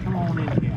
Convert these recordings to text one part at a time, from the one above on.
Come on in here.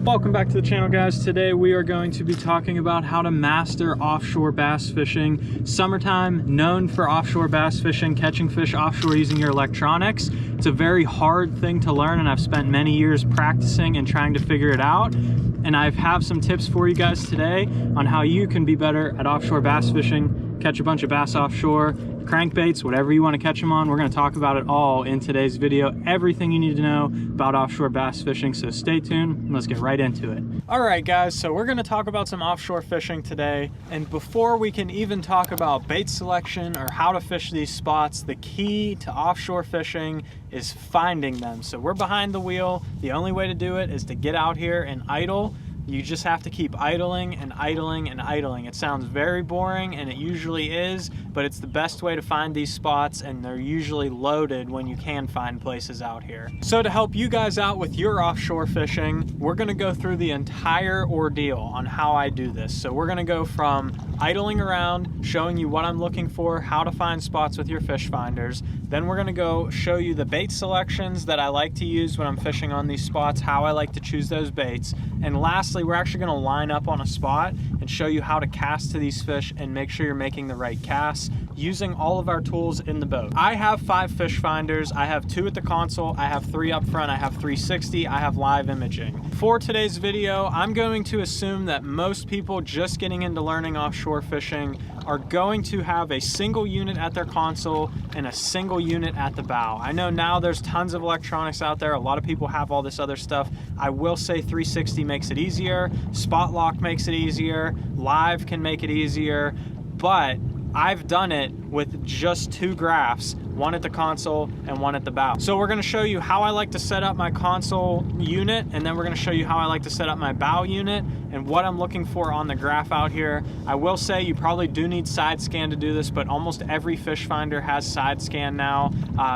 Welcome back to the channel, guys. Today we are going to be talking about how to master offshore bass fishing. Summertime, known for offshore bass fishing, catching fish offshore using your electronics. It's a very hard thing to learn, and I've spent many years practicing and trying to figure it out. And I have some tips for you guys today on how you can be better at offshore bass fishing, catch a bunch of bass offshore, crankbaits, whatever you want to catch them on. We're going to talk about it all in today's video. Everything you need to know about offshore bass fishing, so stay tuned and let's get right into it. All right, guys, so we're going to talk about some offshore fishing today. And before we can even talk about bait selection or how to fish these spots, the key to offshore fishing is finding them. So we're behind the wheel. The only way to do it is to get out here and idle. You just have to keep idling and idling and idling. It sounds very boring, and it usually is, but it's the best way to find these spots, and they're usually loaded when you can find places out here. So to help you guys out with your offshore fishing, we're gonna go through the entire ordeal on how I do this. So we're gonna go from idling around, showing you what I'm looking for, how to find spots with your fish finders. Then we're gonna go show you the bait selections that I like to use when I'm fishing on these spots, how I like to choose those baits. And lastly, we're actually gonna line up on a spot and show you how to cast to these fish and make sure you're making the right casts using all of our tools in the boat. I have 5 fish finders. I have 2 at the console, I have 3 up front, I have 360, I have live imaging. For today's video, I'm going to assume that most people just getting into learning offshore fishing are going to have a single unit at their console and a single unit at the bow. I know now there's tons of electronics out there. A lot of people have all this other stuff. I will say 360 makes it easier, Spot Lock makes it easier, Live can make it easier, but I've done it with just 2 graphs, one at the console and one at the bow. So we're gonna show you how I like to set up my console unit, and then we're gonna show you how I like to set up my bow unit and what I'm looking for on the graph out here. I will say you probably do need side scan to do this, but almost every fish finder has side scan now.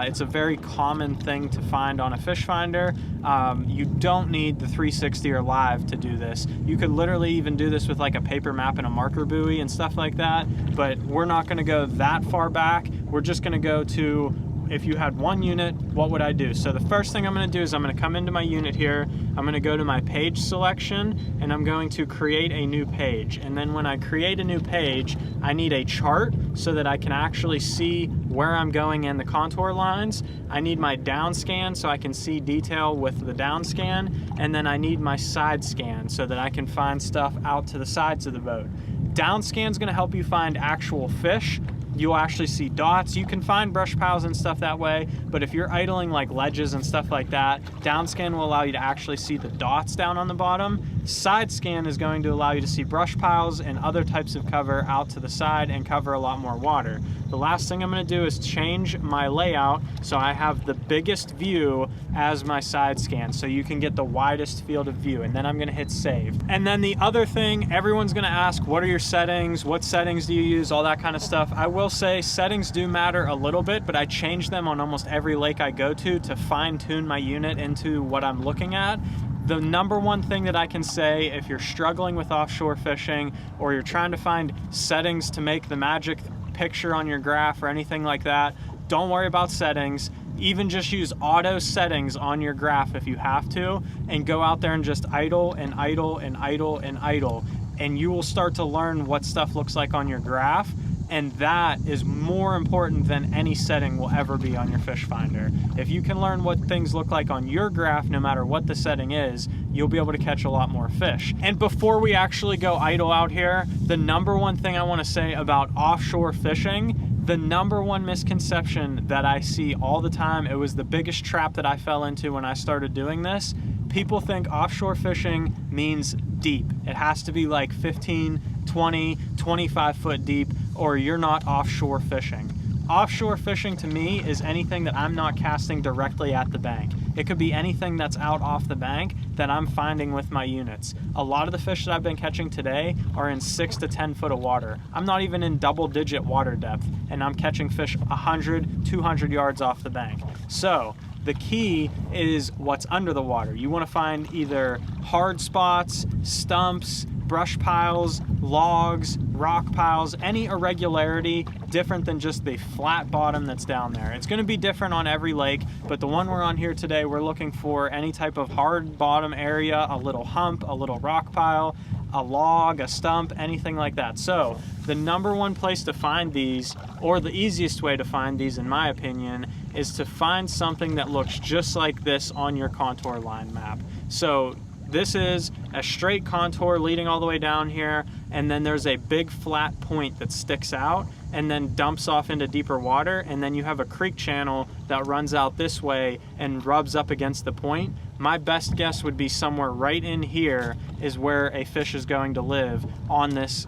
It's a very common thing to find on a fish finder. You don't need the 360 or live to do this. You could literally even do this with like a paper map and a marker buoy and stuff like that, but we're not gonna go that far back. We're just gonna go to, if you had 1 unit, what would I do? So the first thing I'm gonna do is I'm gonna come into my unit here, I'm gonna go to my page selection, and I'm going to create a new page. And then when I create a new page, I need a chart so that I can actually see where I'm going in the contour lines. I need my down scan so I can see detail with the down scan, and then I need my side scan so that I can find stuff out to the sides of the boat. Down scan is gonna help you find actual fish. You'll actually see dots. You can find brush piles and stuff that way, but if you're idling like ledges and stuff like that, down scan will allow you to actually see the dots down on the bottom. Side scan is going to allow you to see brush piles and other types of cover out to the side and cover a lot more water. The last thing I'm gonna do is change my layout so I have the biggest view as my side scan, so you can get the widest field of view, and then I'm gonna hit save. And then the other thing, everyone's gonna ask, what are your settings? What settings do you use? All that kind of stuff. I will say settings do matter a little bit, but I change them on almost every lake I go to fine tune my unit into what I'm looking at. The number one thing that I can say, if you're struggling with offshore fishing or you're trying to find settings to make the magic picture on your graph or anything like that, don't worry about settings. Even just use auto settings on your graph if you have to, and go out there and just idle and idle and idle and idle, and you will start to learn what stuff looks like on your graph. And that is more important than any setting will ever be on your fish finder. If you can learn what things look like on your graph, no matter what the setting is, you'll be able to catch a lot more fish. And before we actually go idle out here, the number one thing I want to say about offshore fishing, the number one misconception that I see all the time, it was the biggest trap that I fell into when I started doing this. People think offshore fishing means deep. It has to be like 15, 20, 25 foot deep, or you're not offshore fishing. Offshore fishing to me is anything that I'm not casting directly at the bank. It could be anything that's out off the bank that I'm finding with my units. A lot of the fish that I've been catching today are in 6 to 10 foot of water. I'm not even in double-digit water depth, and I'm catching fish 100, 200 yards off the bank. So the key is what's under the water. You want to find either hard spots, stumps, brush piles, logs, rock piles, any irregularity different than just the flat bottom that's down there. It's going to be different on every lake, but the one we're on here today, we're looking for any type of hard bottom area, a little hump, a little rock pile, a log, a stump, anything like that. So the number one place to find these, or the easiest way to find these in my opinion, is to find something that looks just like this on your contour line map. So this is a straight contour leading all the way down here, and then there's a big flat point that sticks out and then dumps off into deeper water, and then you have a creek channel that runs out this way and rubs up against the point. My best guess would be somewhere right in here is where a fish is going to live on this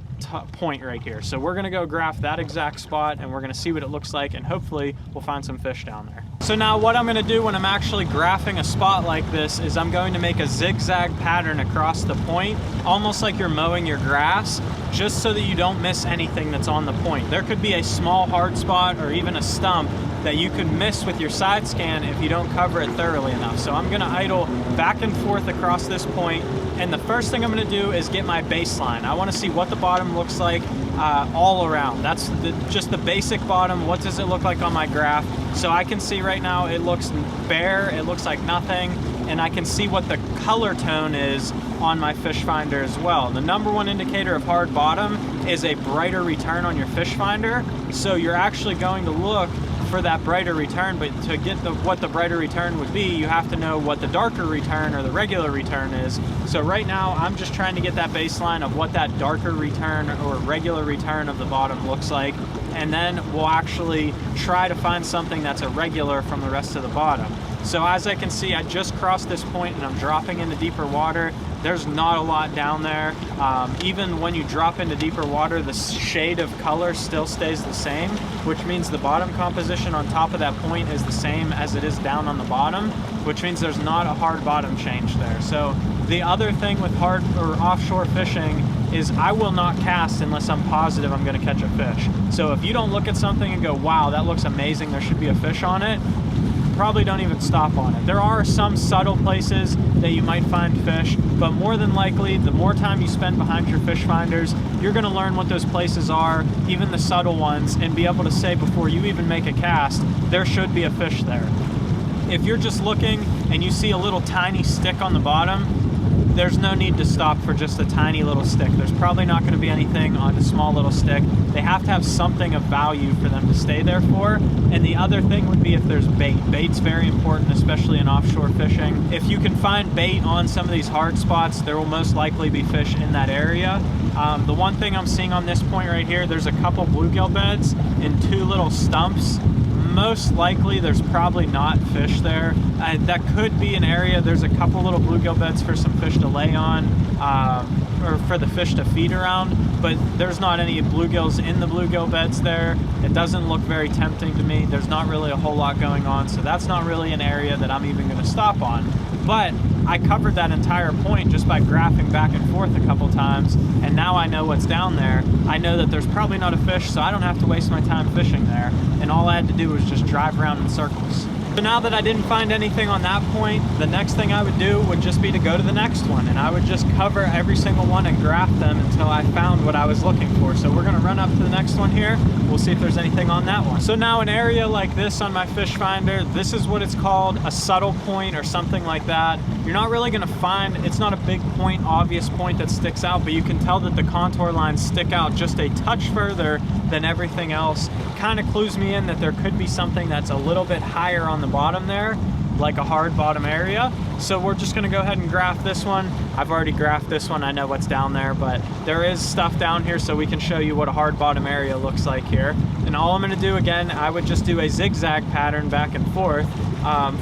point right here. So we're gonna go graph that exact spot and we're gonna see what it looks like, and hopefully we'll find some fish down there. So now what I'm gonna do when I'm actually graphing a spot like this is I'm going to make a zigzag pattern across the point, almost like you're mowing your grass, just so that you don't miss anything that's on the point. There could be a small hard spot or even a stump that you could miss with your side scan if you don't cover it thoroughly enough. So I'm gonna idle back and forth across this point, and the first thing I'm gonna do is get my baseline. I wanna see what the bottom looks like all around. That's just the basic bottom. What does it look like on my graph? So I can see right now it looks bare, it looks like nothing, and I can see what the color tone is on my fish finder as well. The number one indicator of hard bottom is a brighter return on your fish finder. So you're actually going to look for that brighter return, but to get what the brighter return would be, you have to know what the darker return or the regular return is. So right now I'm just trying to get that baseline of what that darker return or regular return of the bottom looks like, and then we'll actually try to find something that's irregular from the rest of the bottom. So as I can see, I just crossed this point and I'm dropping into deeper water. There's not a lot down there. Even when you drop into deeper water, the shade of color still stays the same, which means the bottom composition on top of that point is the same as it is down on the bottom, which means there's not a hard bottom change there. So the other thing with hard or offshore fishing is I will not cast unless I'm positive I'm gonna catch a fish. So if you don't look at something and go, wow, that looks amazing, there should be a fish on it, probably don't even stop on it. There are some subtle places that you might find fish, but more than likely, the more time you spend behind your fish finders, you're gonna learn what those places are, even the subtle ones, and be able to say before you even make a cast, there should be a fish there. If you're just looking and you see a little tiny stick on the bottom, there's no need to stop for just a tiny little stick. There's probably not going to be anything on a small little stick. They have to have something of value for them to stay there for. And the other thing would be if there's bait. Bait's very important, especially in offshore fishing. If you can find bait on some of these hard spots, there will most likely be fish in that area. The one thing I'm seeing on this point right here, there's a couple bluegill beds and two little stumps. Most likely there's probably not fish there. That could be an area. There's a couple little bluegill beds for some fish to lay on, or for the fish to feed around, but there's not any bluegills in the bluegill beds there. It doesn't look very tempting to me. There's not really a whole lot going on, so that's not really an area that I'm even gonna stop on. But I covered that entire point just by graphing back and forth a couple times, and now I know what's down there. I know that there's probably not a fish, so I don't have to waste my time fishing there, and all I had to do was just drive around in circles. So now that I didn't find anything on that point, the next thing I would do would just be to go to the next one, and I would just cover every single one and graph them until I found what I was looking for. So we're gonna run up to the next one here. We'll see if there's anything on that one. So now an area like this on my fish finder, this is what it's called, a subtle point or something like that. You're not really gonna find, it's not a big point, obvious point that sticks out, but you can tell that the contour lines stick out just a touch further than everything else. Kind of clues me in that there could be something that's a little bit higher on the bottom there, like a hard bottom area. So we're just gonna go ahead and graph this one. I've already graphed this one, I know what's down there, but there is stuff down here so we can show you what a hard bottom area looks like here. And all I'm gonna do again, I would just do a zigzag pattern back and forth.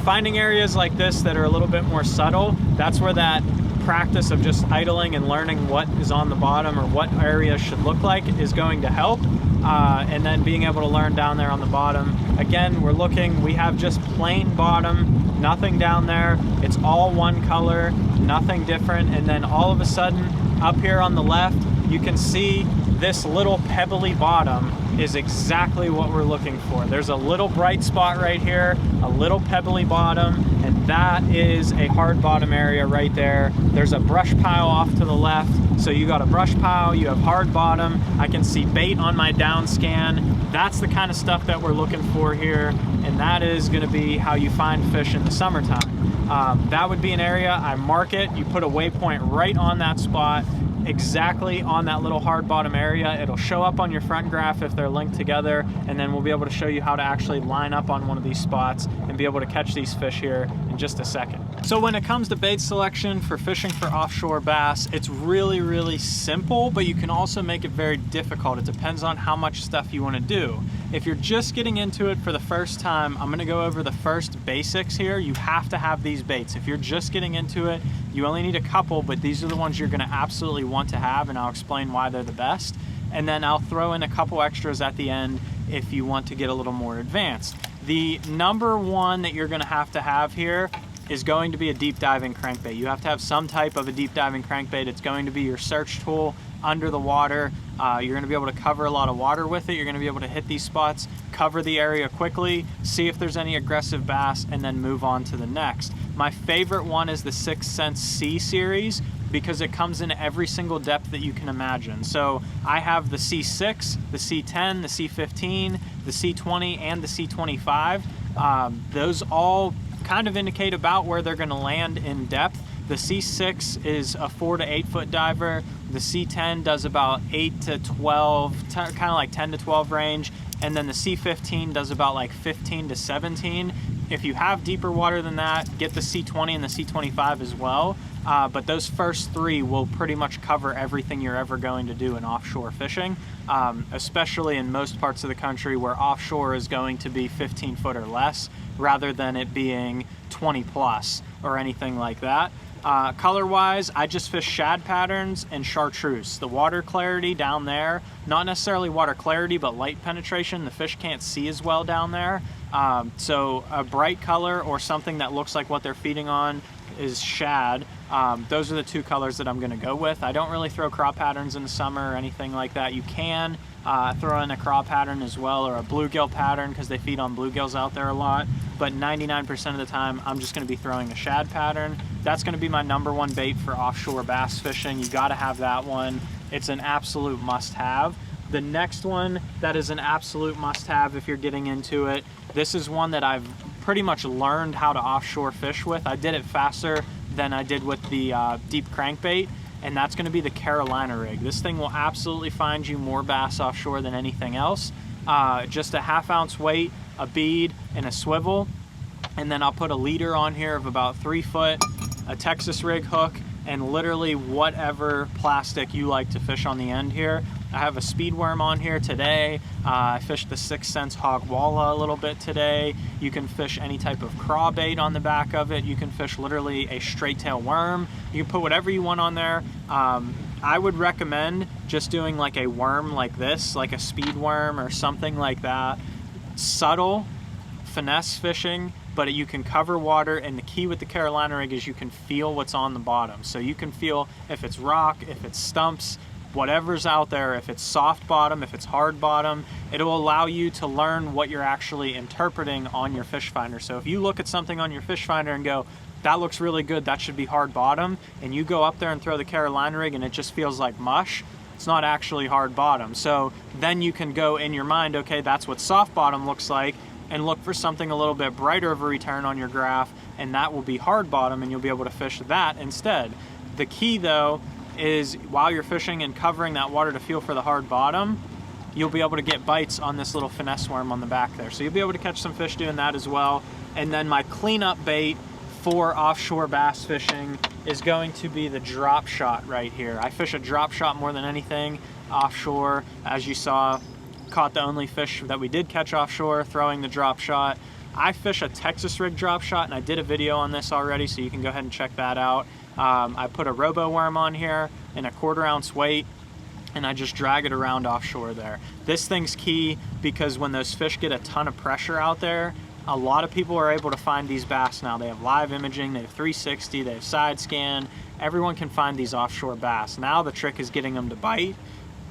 Finding areas like this that are a little bit more subtle, that's where that practice of just idling and learning what is on the bottom or what areas should look like is going to help. And then being able to learn down there on the bottom. Again, we're looking, we have just plain bottom, nothing down there. It's all one color, nothing different. And then all of a sudden, up here on the left, you can see this little pebbly bottom is exactly what we're looking for. There's a little bright spot right here, a little pebbly bottom, and that is a hard bottom area right there. There's a brush pile off to the left, So you got a brush pile, you have hard bottom, I can see bait on my down scan. That's the kind of stuff that we're looking for here, and that is gonna be how you find fish in the summertime. That would be an area, I mark it, you put a waypoint right on that spot, exactly on that little hard bottom area. It'll show up on your front graph if they're linked together, and then we'll be able to show you how to actually line up on one of these spots and be able to catch these fish here in just a second. So when it comes to bait selection for fishing for offshore bass, it's really, really simple, but you can also make it very difficult. It depends on how much stuff you want to do. If you're just getting into it for the first time, I'm going to go over the first basics here. You have to have these baits. If you're just getting into it, you only need a couple, but these are the ones you're going to absolutely want to have, and I'll explain why they're the best. And then I'll throw in a couple extras at the end if you want to get a little more advanced. The number one that you're going to have here is going to be a deep diving crankbait. You have to have some type of a deep diving crankbait. It's going to be your search tool under the water. You're going to be able to cover a lot of water with it. You're going to be able to hit these spots, cover the area quickly, see if there's any aggressive bass, and then move on to the next. My favorite one is the 6th Sense C series because it comes in every single depth that you can imagine. So I have the C6, the C10, the C15, the C20, and the C25. Those all kind of indicate about where they're going to land in depth. The C6 is a 4 to 8 foot diver. The C10 does about 8 to 12, kind of like 10 to 12 range. And then the C15 does about like 15 to 17. If you have deeper water than that, get the C20 and the C25 as well. But those first three will pretty much cover everything you're ever going to do in offshore fishing, especially in most parts of the country where offshore is going to be 15 foot or less, rather than it being 20 plus or anything like that. Color-wise, I just fish shad patterns and chartreuse. The water clarity down there, not necessarily water clarity, but light penetration, the fish can't see as well down there. So a bright color or something that looks like what they're feeding on is shad. Those are the two colors that I'm gonna go with. I don't really throw craw patterns in the summer or anything like that. You can throw in a craw pattern as well, or a bluegill pattern, because they feed on bluegills out there a lot. But 99% of the time, I'm just gonna be throwing a shad pattern. That's gonna be my number one bait for offshore bass fishing. You gotta have that one. It's an absolute must-have. The next one that is an absolute must-have if you're getting into it, this is one that I've pretty much learned how to offshore fish with. I did it faster than I did with the deep crankbait, and that's gonna be the Carolina rig. This thing will absolutely find you more bass offshore than anything else. Just a 1/2 ounce weight, a bead, and a swivel. And then I'll put a leader on here of about 3 foot, a Texas rig hook, and literally whatever plastic you like to fish on the end here. I have a speed worm on here today. I fished the 6th Sense hog walla a little bit today. You can fish any type of craw bait on the back of it. You can fish literally a straight tail worm. You can put whatever you want on there. I would recommend just doing like a worm like this, like a speed worm or something like that. Subtle finesse fishing, but you can cover water, and the key with the Carolina rig is you can feel what's on the bottom. So you can feel if it's rock, if it's stumps, whatever's out there, if it's soft bottom, if it's hard bottom. It'll allow you to learn what you're actually interpreting on your fish finder. So if you look at something on your fish finder and go, that looks really good, that should be hard bottom, and you go up there and throw the Carolina rig and it just feels like mush, it's not actually hard bottom. So then you can go in your mind, okay, that's what soft bottom looks like, and look for something a little bit brighter of a return on your graph, and that will be hard bottom, and you'll be able to fish that instead. The key though is while you're fishing and covering that water to feel for the hard bottom, you'll be able to get bites on this little finesse worm on the back there. So you'll be able to catch some fish doing that as well. And then my cleanup bait for offshore bass fishing is going to be the drop shot right here. I fish a drop shot more than anything offshore. As you saw, caught the only fish that we did catch offshore throwing the drop shot. I fish a Texas rig drop shot, and I did a video on this already, so you can go ahead and check that out. I put a robo worm on here in a 1/4 ounce weight, and I just drag it around offshore there. This thing's key because when those fish get a ton of pressure out there, a lot of people are able to find these bass now. They have live imaging, they have 360, they have side scan. Everyone can find these offshore bass. Now the trick is getting them to bite.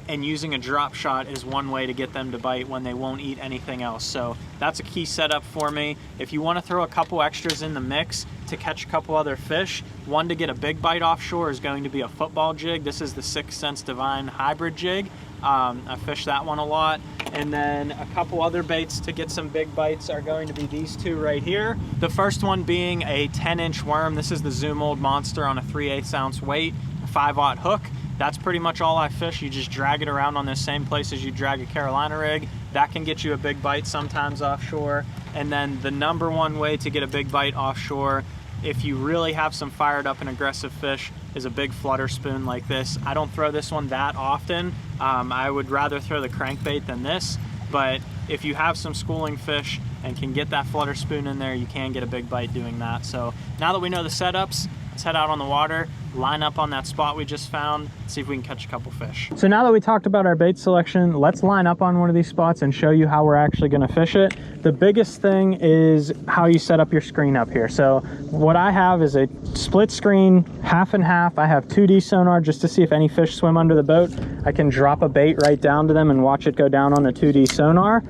and using a drop shot is one way to get them to bite when they won't eat anything else. So that's a key setup for me. If you want to throw a couple extras in the mix to catch a couple other fish, one to get a big bite offshore is going to be a football jig. This is the 6th Sense Divine hybrid jig. I fish that one a lot. And then a couple other baits to get some big bites are going to be these two right here. The first one being a 10-inch worm. This is the Zoom Old Monster on a 3/8 ounce weight, 5/0 hook. That's pretty much all I fish. You just drag it around on the same place as you drag a Carolina rig. That can get you a big bite sometimes offshore. And then the number one way to get a big bite offshore, if you really have some fired up and aggressive fish, is a big flutter spoon like this. I don't throw this one that often. I would rather throw the crankbait than this, but if you have some schooling fish and can get that flutter spoon in there, you can get a big bite doing that. So now that we know the setups, let's head out on the water, line up on that spot we just found, see if we can catch a couple fish. So now that we talked about our bait selection, let's line up on one of these spots and show you how we're actually gonna fish it. The biggest thing is how you set up your screen up here. So what I have is a split screen, half and half. I have 2D sonar just to see if any fish swim under the boat. I can drop a bait right down to them and watch it go down on a 2D sonar.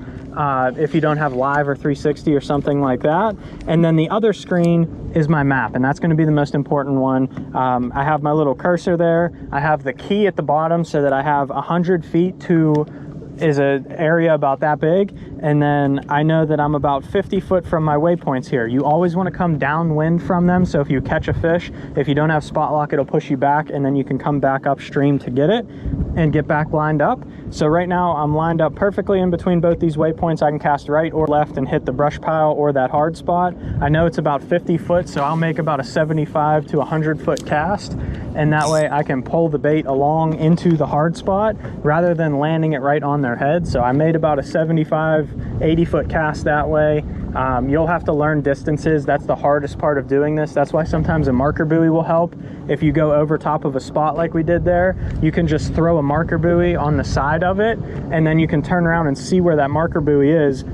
If you don't have live or 360 or something like that. And then the other screen is my map, and that's going to be the most important one. I have my little cursor there. I have the key at the bottom so that I have 100 feet to is an area about that big, and then I know that I'm about 50 foot from my waypoints here. You always want to come downwind from them, so if you catch a fish, if you don't have spot lock, it'll push you back, and then you can come back upstream to get it and get back lined up. So right now I'm lined up perfectly in between both these waypoints. I can cast right or left and hit the brush pile or that hard spot. I know it's about 50 foot, so I'll make about a 75 to 100 foot cast, and that way I can pull the bait along into the hard spot rather than landing it right on their head. So I made about a 75, 80 foot cast that way. You'll have to learn distances. That's the hardest part of doing this. That's why sometimes a marker buoy will help. If you go over top of a spot like we did there, you can just throw a marker buoy on the side of it, and then you can turn around and see where that marker buoy is,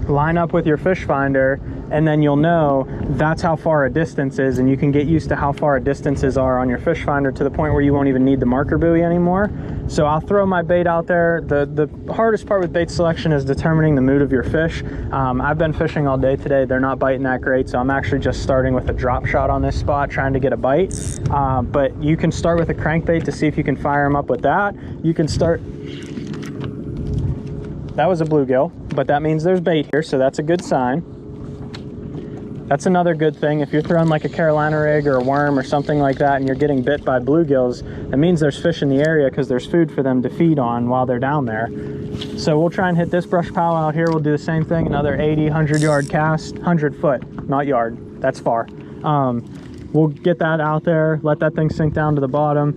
line up with your fish finder, and then you'll know that's how far a distance is, and you can get used to how far distances are on your fish finder to the point where you won't even need the marker buoy anymore. So I'll throw my bait out there. The hardest part with bait selection is determining the mood of your fish. I've been fishing all day today. They're not biting that great, so I'm actually just starting with a drop shot on this spot, trying to get a bite. But you can start with a crankbait to see if you can fire them up with that. You can start... That was a bluegill, but that means there's bait here, so that's a good sign. That's another good thing. If you're throwing like a Carolina rig or a worm or something like that and you're getting bit by bluegills, that means there's fish in the area because there's food for them to feed on while they're down there. So we'll try and hit this brush pile out here. We'll do the same thing, another 80, 100 yard cast, 100 foot, not yard, that's far. We'll get that out there, let that thing sink down to the bottom.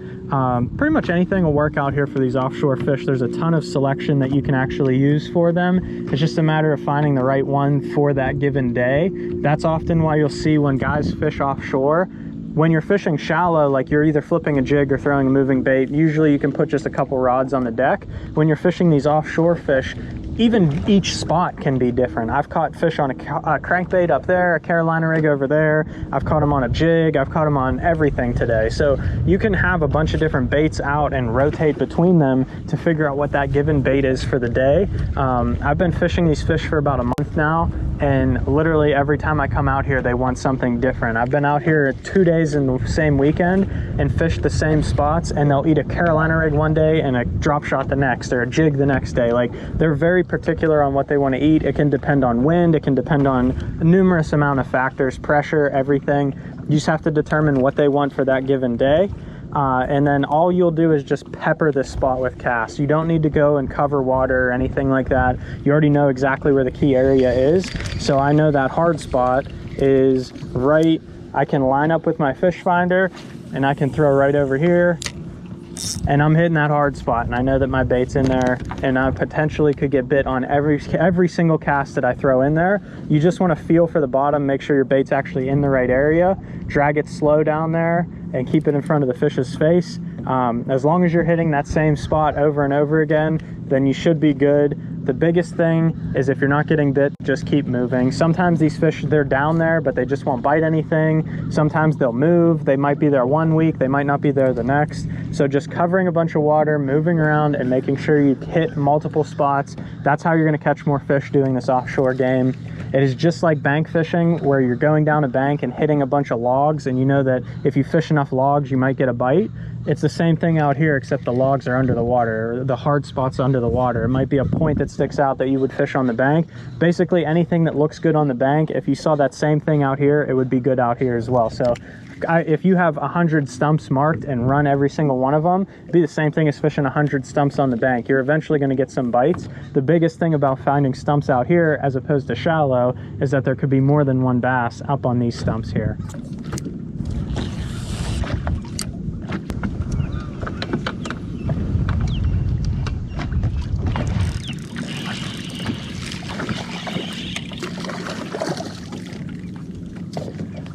Pretty much anything will work out here for these offshore fish. There's a ton of selection that you can actually use for them. It's just a matter of finding the right one for that given day. That's often why you'll see when guys fish offshore, when you're fishing shallow, like you're either flipping a jig or throwing a moving bait, usually you can put just a couple rods on the deck. When you're fishing these offshore fish, even each spot can be different. I've caught fish on a crankbait up there, a Carolina rig over there. I've caught them on a jig. I've caught them on everything today. So you can have a bunch of different baits out and rotate between them to figure out what that given bait is for the day. I've been fishing these fish for about a month now, and literally every time I come out here, they want something different. I've been out here 2 days in the same weekend and fished the same spots, and they'll eat a Carolina rig one day and a drop shot the next, or a jig the next day. Like, they're very particular on what they want to eat. It can depend on wind, it can depend on a numerous amount of factors, pressure, everything. You just have to determine what they want for that given day. And then all you'll do is just pepper this spot with casts. You don't need to go and cover water or anything like that. You already know exactly where the key area is. So I know that hard spot is right. I can line up with my fish finder and I can throw right over here, and I'm hitting that hard spot, and I know that my bait's in there, and I potentially could get bit on every single cast that I throw in there. You just want to feel for the bottom, make sure your bait's actually in the right area, drag it slow down there, and keep it in front of the fish's face. As long as you're hitting that same spot over and over again, then you should be good. The biggest thing is if you're not getting bit, just keep moving. Sometimes these fish, they're down there, but they just won't bite anything. Sometimes they'll move. They might be there 1 week, they might not be there the next. So just covering a bunch of water, moving around, and making sure you hit multiple spots. That's how you're gonna catch more fish doing this offshore game. It is just like bank fishing, where you're going down a bank and hitting a bunch of logs, and you know that if you fish enough logs, you might get a bite. It's the same thing out here, except the logs are under the water, or the hard spots under the water. It might be a point that sticks out that you would fish on the bank. Basically, anything that looks good on the bank, if you saw that same thing out here, it would be good out here as well. So if you have 100 stumps marked and run every single one of them, it'd be the same thing as fishing 100 stumps on the bank. You're eventually going to get some bites. The biggest thing about finding stumps out here as opposed to shallow is that there could be more than one bass up on these stumps here.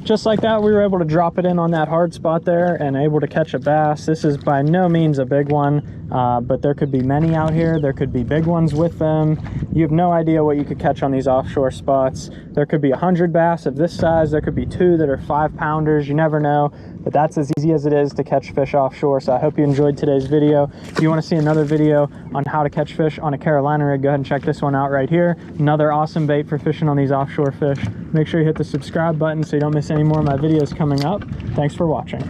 Just like that, we were able to drop it in on that hard spot there and able to catch a bass. This is by no means a big one, but there could be many out here. There could be big ones with them. You have no idea what you could catch on these offshore spots. There could be 100 bass of this size. There could be 2 that are 5-pounders. You never know, but that's as easy as it is to catch fish offshore. So I hope you enjoyed today's video. If you want to see another video on how to catch fish on a Carolina rig, go ahead and check this one out right here. Another awesome bait for fishing on these offshore fish. Make sure you hit the subscribe button so you don't miss any more of my videos coming up. Thanks for watching.